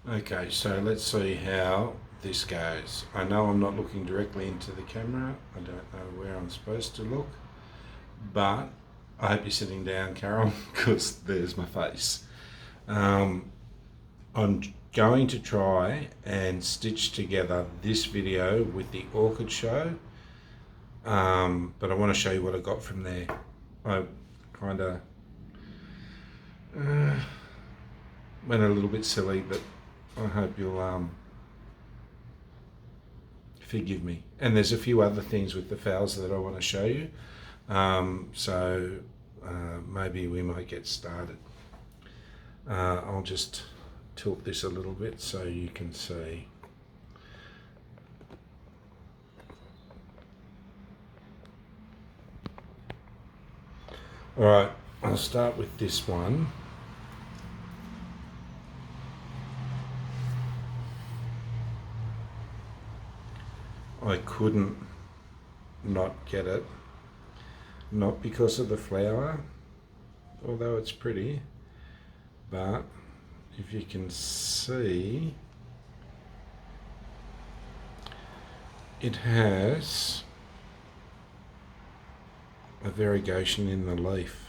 Okay, so let's see how this goes. I know I'm not looking directly into the camera. I don't know where I'm supposed to look, but I hope you're sitting down, Carol, because there's my face. Um, I'm going to try and stitch together this video with the orchid show, but I want to show you what I got from there. I kind of uh, went a little bit silly, but I hope you'll forgive me. And there's a few other things with the fowls that I want to show you. So maybe we might get started. I'll just tilt this a little bit so you can see. All right, I'll start with this one. I couldn't not get it, not because of the flower, although it's pretty, but if you can see, it has a variegation in the leaf.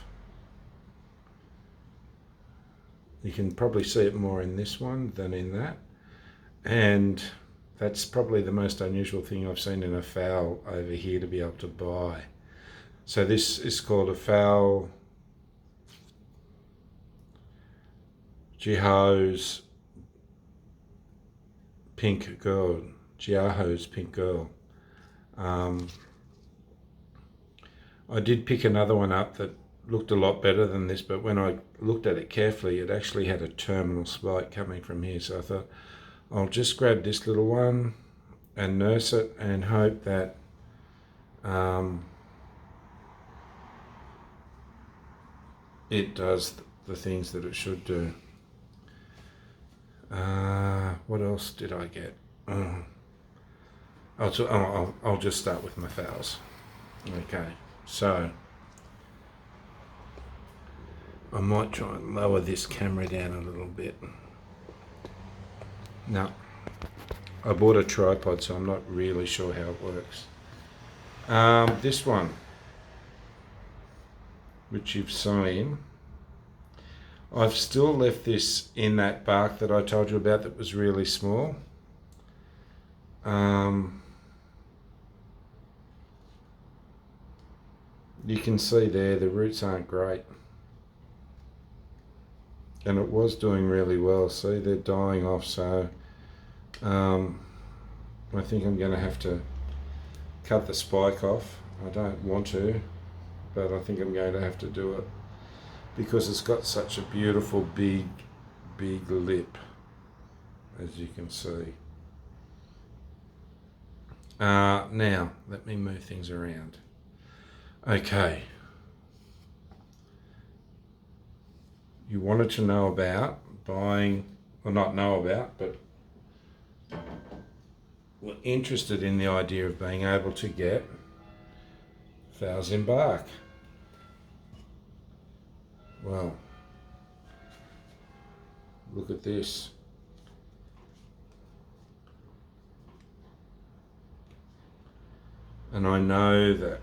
You can probably see it more in this one than in that, and that's probably the most unusual thing I've seen in a fowl over here to be able to buy. So this is called a fowl Jiaho's Pink Girl. Jiaho's Pink Girl. I did pick another one up that looked a lot better than this, but when I looked at it carefully, it actually had a terminal spike coming from here. So I thought, I'll just grab this little one and nurse it and hope that it does the things that it should do. What else did I get? I'll just start with my fowls. Okay, so I might try and lower this camera down a little bit. No, I bought a tripod, so I'm not really sure how it works. This one, which you've seen, I've still left this in that bark that I told you about that was really small. You can see there the roots aren't great. And it was doing really well. See, they're dying off, so I think I'm going to have to cut the spike off. I don't want to, but I think I'm going to have to do it because it's got such a beautiful big lip, as you can see. Now, let me move things around. Okay. You wanted to know about buying, well, not know about, but were interested in the idea of being able to get fowls in bark. Well, look at this. And I know that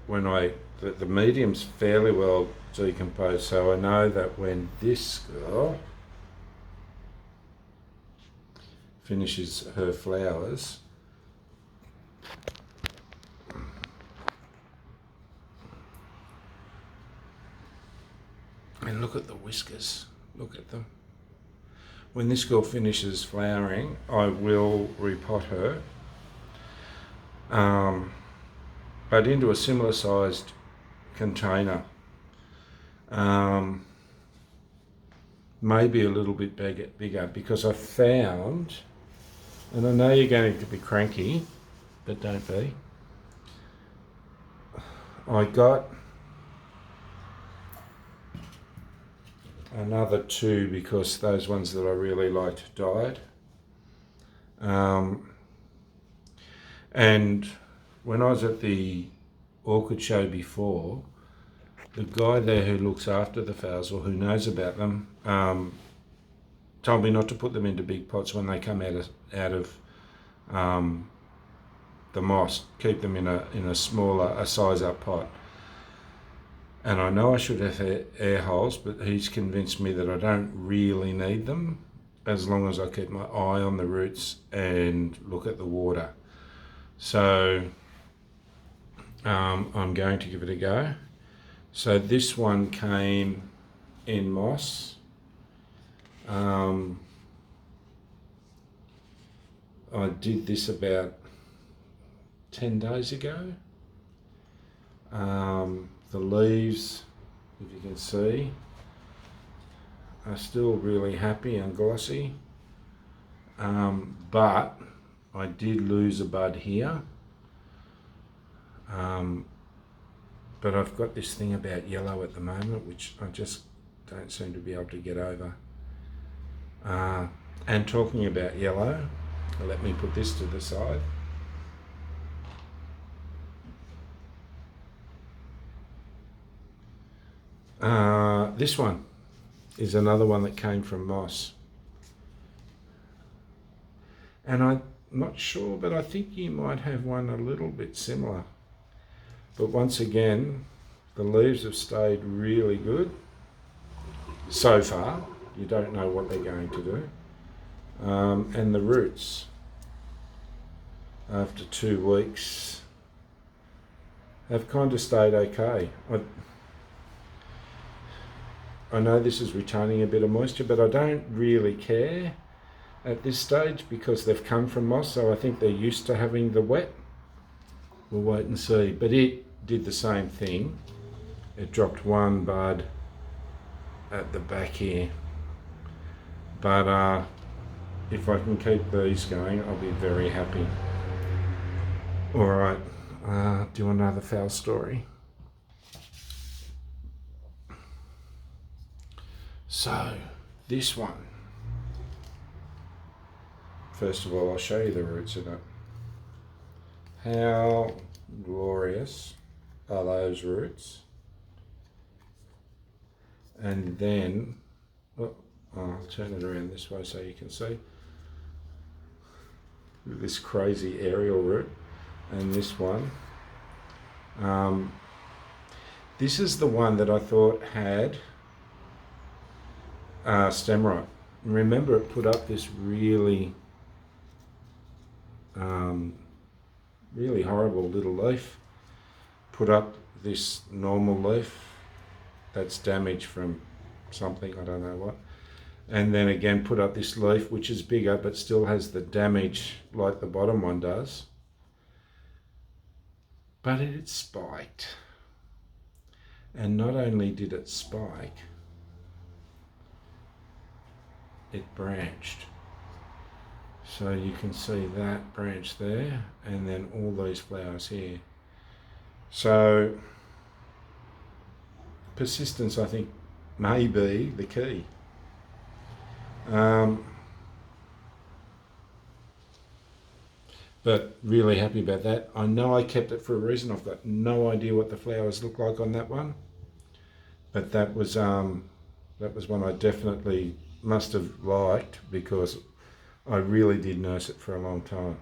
that the medium's fairly well decomposed, so I know that when this girl finishes her flowers, and look at the whiskers, look at them. When this girl finishes flowering, I will repot her, but into a similar sized container, maybe a little bit bigger, because I found, and I know you're going to be cranky, but don't be, I got another two because those ones that I really liked died. And when I was at the orchid show before, the guy there who looks after the fowls or who knows about them told me not to put them into big pots when they come out of the moss. Keep them in a smaller, a size up pot. And I know I should have air holes, but he's convinced me that I don't really need them as long as I keep my eye on the roots and look at the water. So I'm going to give it a go. So this one came in moss. I did this about 10 days ago. The leaves, if you can see, are still really happy and glossy. But I did lose a bud here. But I've got this thing about yellow at the moment, which I just don't seem to be able to get over. And talking about yellow, let me put this to the side. This one is another one that came from moss. And I'm not sure, but I think you might have one a little bit similar. But once again, the leaves have stayed really good so far. You don't know what they're going to do. And the roots, after 2 weeks, have kind of stayed okay. I know this is retaining a bit of moisture, but I don't really care at this stage because they've come from moss, so I think they're used to having the wet. We'll wait and see. But it did the same thing. It dropped one bud at the back here. But if I can keep these going, I'll be very happy. All right, do you want another foul story? So, this one. First of all, I'll show you the roots of it. How glorious are those roots? And then, I'll turn it around this way so you can see. This crazy aerial root, and this one. This is the one that I thought had stem rot. Remember, it put up this really horrible little leaf. Put up this normal leaf that's damaged from something, I don't know what. And then again put up this leaf which is bigger but still has the damage like the bottom one does. But it spiked. And not only did it spike, it branched. So you can see that branch there and then all these flowers here. So persistence, I think, may be the key. But really happy about that. I know I kept it for a reason. I've got no idea what the flowers look like on that one. But that was one I definitely must have liked because I really did nurse it for a long time.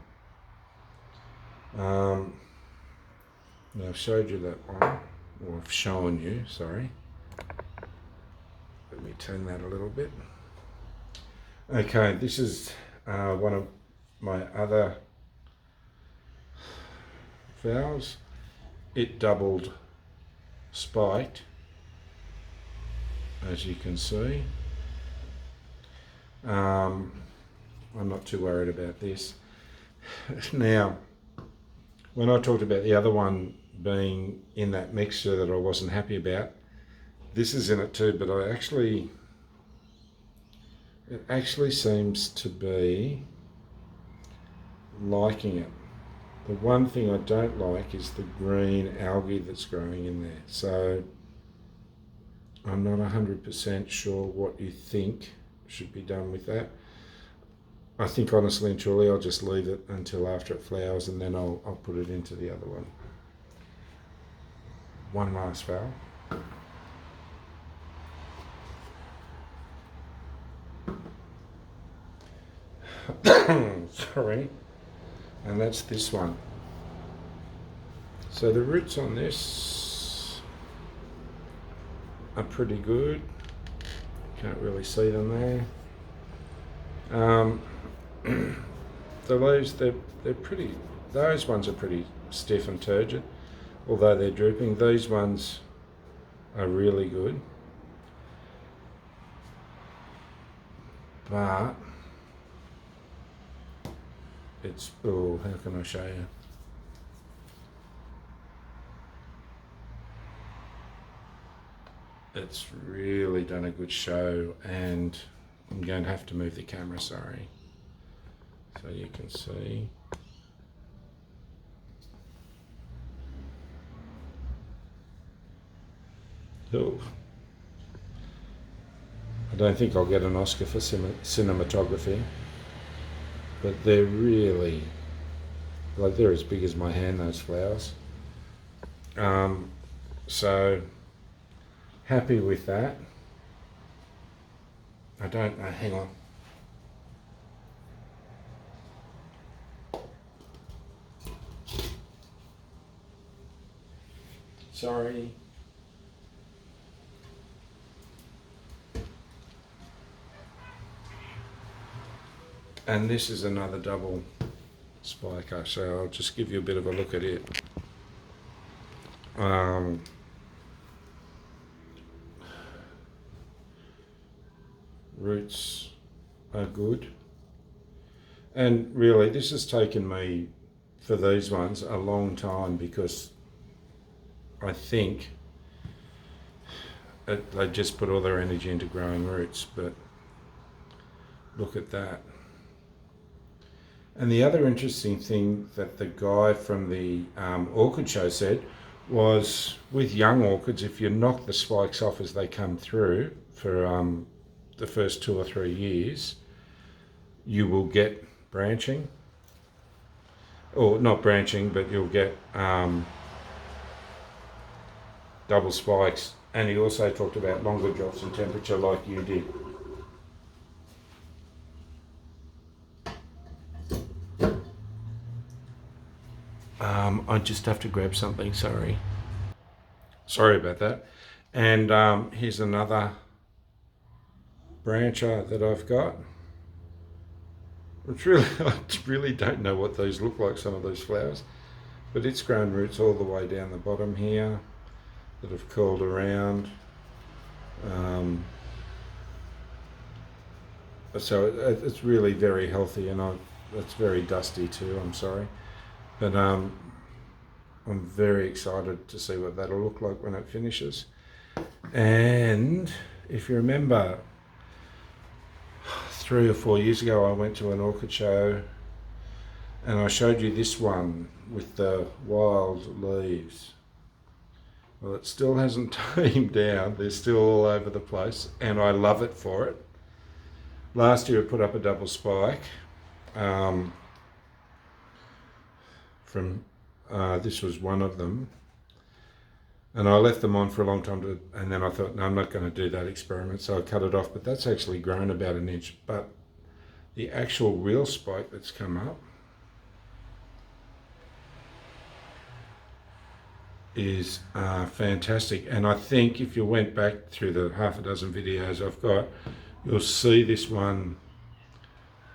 I've showed you that one, or I've shown you, sorry. Let me turn that a little bit. Okay, this is one of my other flowers. It doubled spiked, as you can see. I'm not too worried about this. Now, when I talked about the other one being in that mixture that I wasn't happy about, this is in it too, but it actually seems to be liking it. The one thing I don't like is the green algae that's growing in there. So I'm not 100% sure what you think should be done with that. I think honestly and truly I'll just leave it until after it flowers and then I'll put it into the other one. One last flower. Sorry, and that's this one. So the roots on this are pretty good. Can't really see them there. The leaves, they're pretty, those ones are pretty stiff and turgid, although they're drooping. These ones are really good. But it's, oh, how can I show you? It's really done a good show, and I'm going to have to move the camera, sorry, so you can see. Oh, I don't think I'll get an Oscar for cinematography, but they're really, like, they're as big as my hand, those flowers. So happy with that. I don't know, hang on. Sorry. And this is another double spiker, so I'll just give you a bit of a look at it. Roots are good, and really this has taken me, for these ones, a long time, because I think they just put all their energy into growing roots, but look at that. And the other interesting thing that the guy from the orchid show said was, with young orchids, if you knock the spikes off as they come through for the first 2 or 3 years, you will get branching, or not branching, but you'll get double spikes. And he also talked about longer drops in temperature like you did. I just have to grab something, sorry about that. And here's another brancher that I've got. It's really, I really don't know what these look like, some of those flowers, but it's grown roots all the way down the bottom here that have curled around. So it's really very healthy, and it's very dusty too, I'm sorry. But I'm very excited to see what that'll look like when it finishes. And if you remember, 3 or 4 years ago, I went to an orchid show and I showed you this one with the wild leaves. Well, it still hasn't tamed down. They're still all over the place, and I love it for it. Last year I put up a double spike from this was one of them, and I left them on for a long time and then I thought, no, I'm not going to do that experiment, so I cut it off. But that's actually grown about an inch. But the actual real spike that's come up is fantastic. And I think if you went back through the half a dozen videos I've got, you'll see this one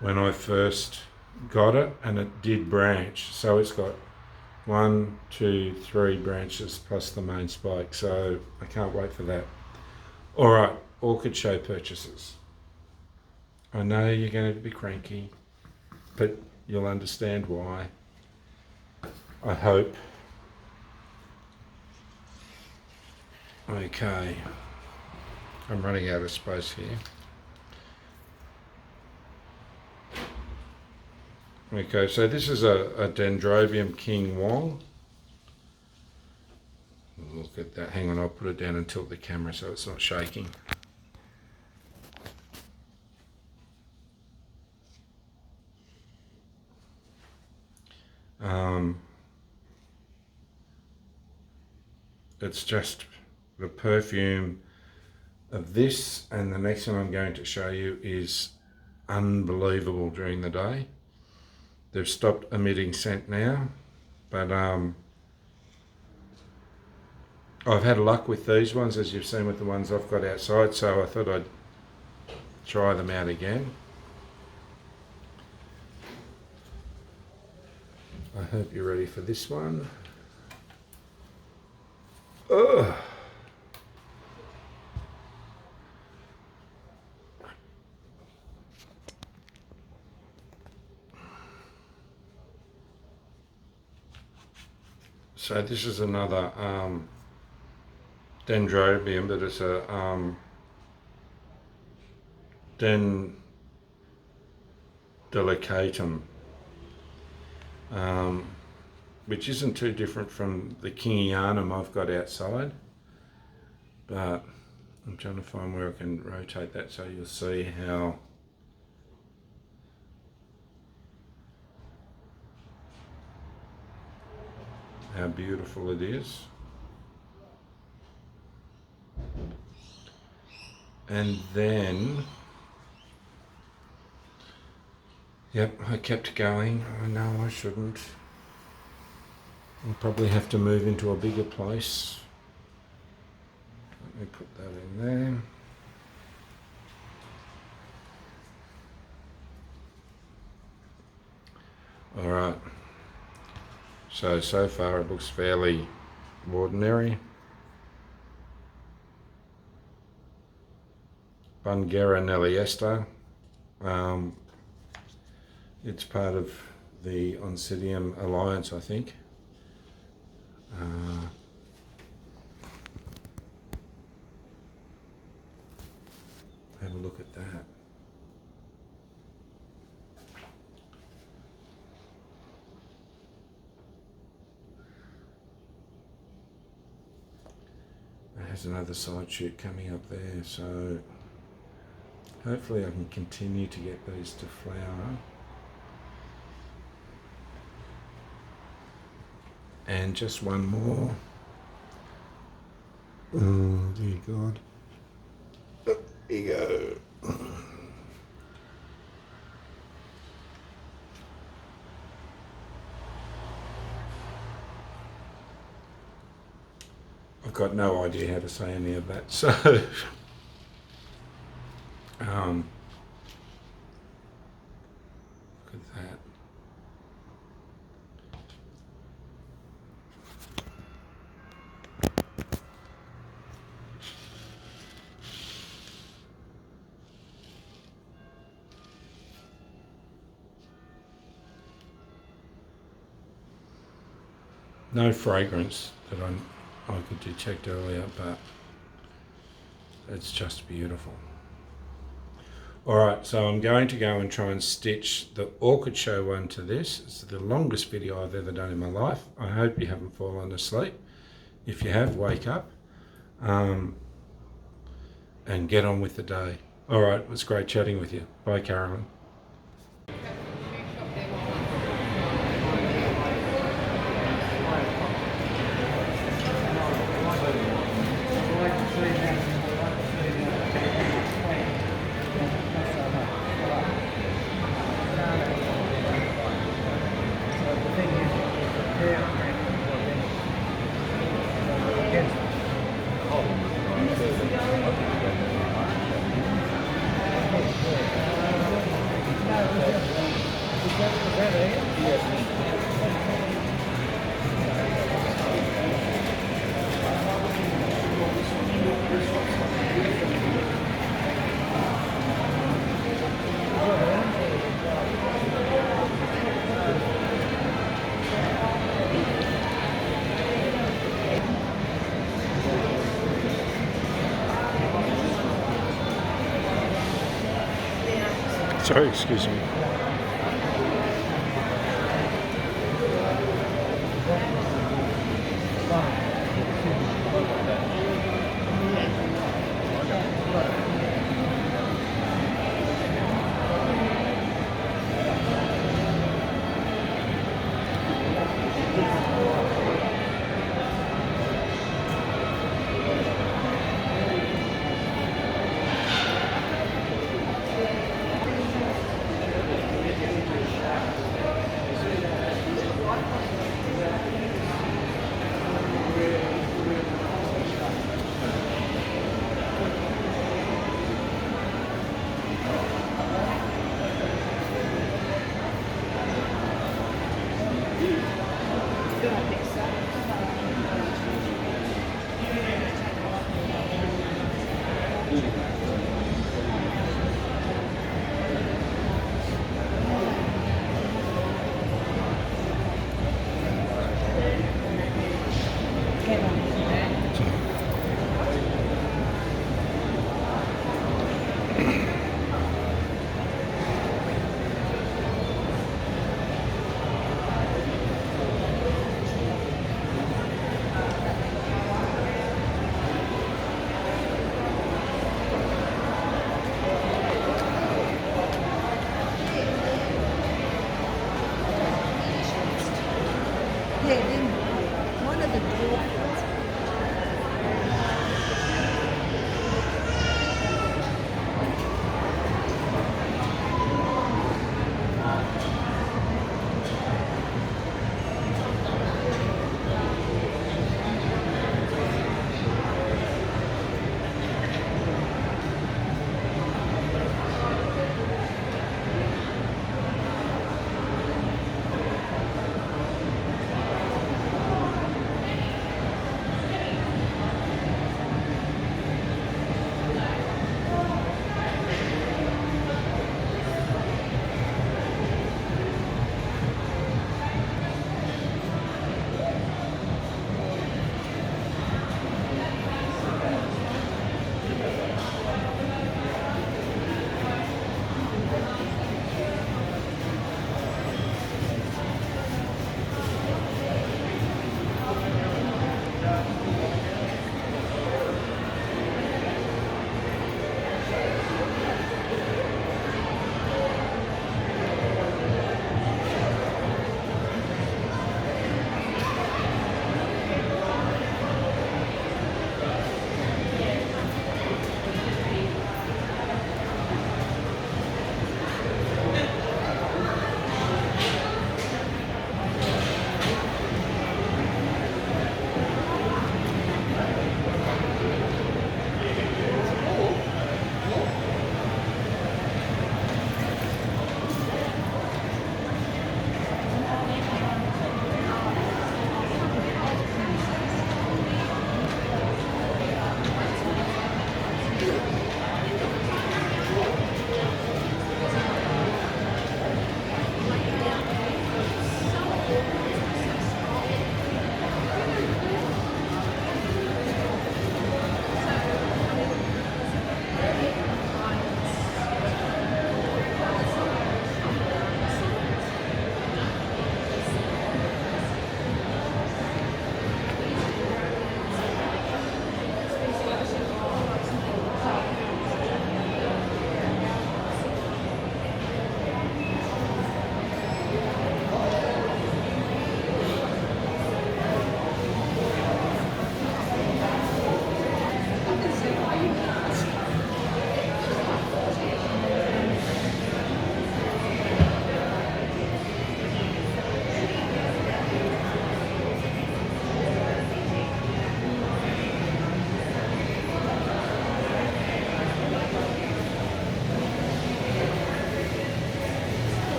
when I first got it, and it did branch. So it's got 1, 2, 3 branches plus the main spike. So I can't wait for that. All right, orchid show purchases. I know you're going to be cranky, but you'll understand why, I hope. Okay, I'm running out of space here. Okay, so this is a Dendrobium King Wong. Look at that. Hang on, I'll put it down and tilt the camera so it's not shaking. It's just the perfume of this, and the next one I'm going to show you is unbelievable during the day. They've stopped emitting scent now, but I've had luck with these ones, as you've seen with the ones I've got outside, so I thought I'd try them out again. I hope you're ready for this one. Ugh. So this is another dendrobium, but it's a delicatum, which isn't too different from the kingianum I've got outside, but I'm trying to find where I can rotate that so you'll see how beautiful it is. And then, yep, I kept going. I know I shouldn't. I'll probably have to move into a bigger place. Let me put that in there. All right. So far it looks fairly ordinary. Bungera nelliesta. It's part of the Oncidium Alliance, I think. Have a look at that. There's another side shoot coming up there, so hopefully I can continue to get these to flower. And just one more. Oh dear God. There you go. I've got no idea how to say any of that, so look at that. No fragrance that I could detect earlier, but it's just beautiful. Alright, so I'm going to go and try and stitch the Orchid Show one to this. It's the longest video I've ever done in my life. I hope you haven't fallen asleep. If you have, wake up and get on with the day. Alright, it was great chatting with you. Bye, Carolyn. Sorry, excuse me.